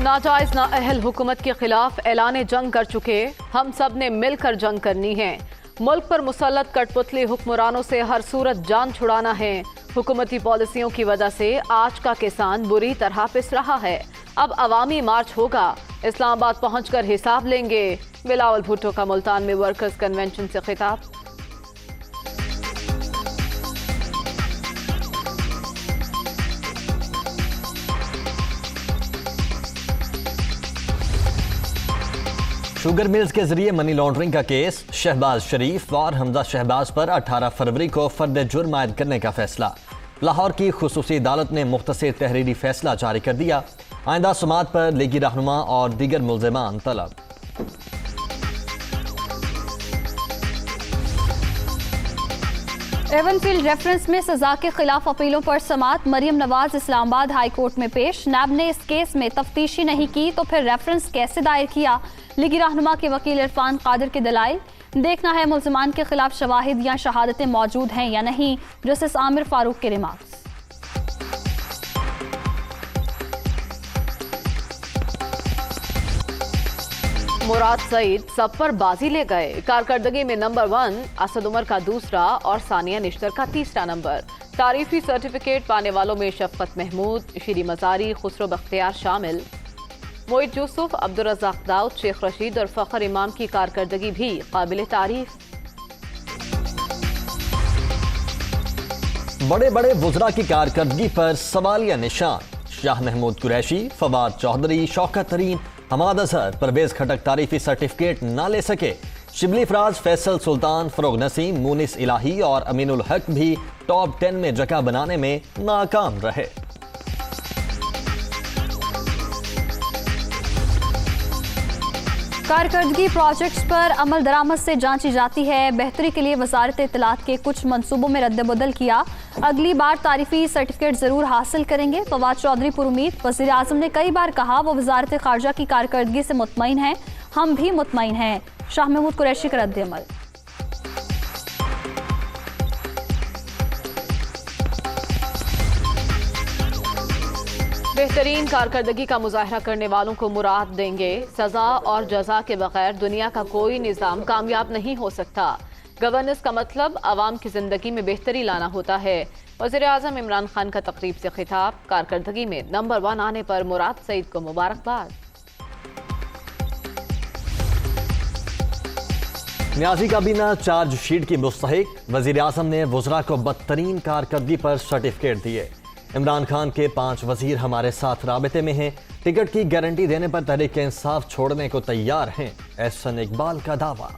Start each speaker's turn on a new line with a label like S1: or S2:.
S1: ناجائز نااہل حکومت کے خلاف اعلان جنگ کر چکے، ہم سب نے مل کر جنگ کرنی ہے۔ ملک پر مسلط کٹ پتلی حکمرانوں سے ہر صورت جان چھڑانا ہے۔ حکومتی پالیسیوں کی وجہ سے آج کا کسان بری طرح پس رہا ہے۔ اب عوامی مارچ ہوگا، اسلام آباد پہنچ کر حساب لیں گے۔ بلاول بھٹو کا ملتان میں ورکرز کنونشن سے خطاب۔
S2: شوگر ملز کے ذریعے منی لانڈرنگ کا کیس، شہباز شریف اور حمزہ شہباز پر 18 فروری کو فرد جرم عائد کرنے کا فیصلہ۔ لاہور کی خصوصی عدالت نے مختصر تحریری فیصلہ جاری کر دیا۔ آئندہ سماعت پر لیگی رہنما اور دیگر ملزمان طلب۔
S3: ایون فیلڈ ریفرنس میں سزا کے خلاف اپیلوں پر سماعت۔ مریم نواز اسلام آباد ہائی کورٹ میں پیش۔ نیب نے اس کیس میں تفتیشی نہیں کی تو پھر ریفرنس کیسے دائر کیا؟ لیگی رہنما کے وکیل عرفان قادر کے دلائل۔ دیکھنا ہے ملزمان کے خلاف شواہد یا شہادتیں موجود ہیں یا نہیں۔ جسٹس عامر فاروق کے ریمارکس۔
S1: مراد سعید سب پر بازی لے گئے۔ کارکردگی میں نمبر 1 اسد عمر کا دوسرا اور ثانیہ نشتر کا تیسرا نمبر۔ تعریفی سرٹیفکیٹ پانے والوں میں شفقت محمود، شیری مزاری، خسرو بختیار شامل۔ معید یوسف، عبدالرزاق داؤد، شیخ رشید اور فخر امام کی کارکردگی بھی قابل تعریف۔
S2: بڑے بڑے وزراء کی کارکردگی پر سوالیہ نشان۔ شاہ محمود قریشی، فواد چودھری، شوکت ترین، حماد اظہر، پرویز کھٹک تعریفی سرٹیفکیٹ نہ لے سکے۔ شبلی فراز، فیصل سلطان، فروغ نسیم، مونس الہی اور امین الحق بھی ٹاپ 10 میں جگہ بنانے میں ناکام رہے۔
S3: کارکردگی پروجیکٹس پر عمل درآمد سے جانچی جاتی ہے۔ بہتری کے لیے وزارت اطلاعات کے کچھ منصوبوں میں رد بدل کیا۔ اگلی بار تعریفی سرٹیفکیٹ ضرور حاصل کریں گے۔ فواد چودھری پر امید۔ وزیر اعظم نے کئی بار کہا وہ وزارت خارجہ کی کارکردگی سے مطمئن ہیں، ہم بھی مطمئن ہیں۔ شاہ محمود قریشی کا رد عمل۔
S1: بہترین کارکردگی کا مظاہرہ کرنے والوں کو مراد دیں گے۔ سزا اور جزا کے بغیر دنیا کا کوئی نظام کامیاب نہیں ہو سکتا۔ گورننس کا مطلب عوام کی زندگی میں بہتری لانا ہوتا ہے۔ وزیر اعظم عمران خان کا تقریب سے خطاب۔ کارکردگی میں نمبر 1 آنے پر مراد سعید کو مبارکباد۔
S2: نیازی کابینہ چارج شیٹ کی مستحق۔ وزیر اعظم نے وزراء کو بدترین کارکردگی پر سرٹیفکیٹ دیے۔ عمران خان کے 5 وزیر ہمارے ساتھ رابطے میں ہیں، ٹکٹ کی گارنٹی دینے پر تحریک انصاف چھوڑنے کو تیار ہیں، احسن اقبال کا دعویٰ۔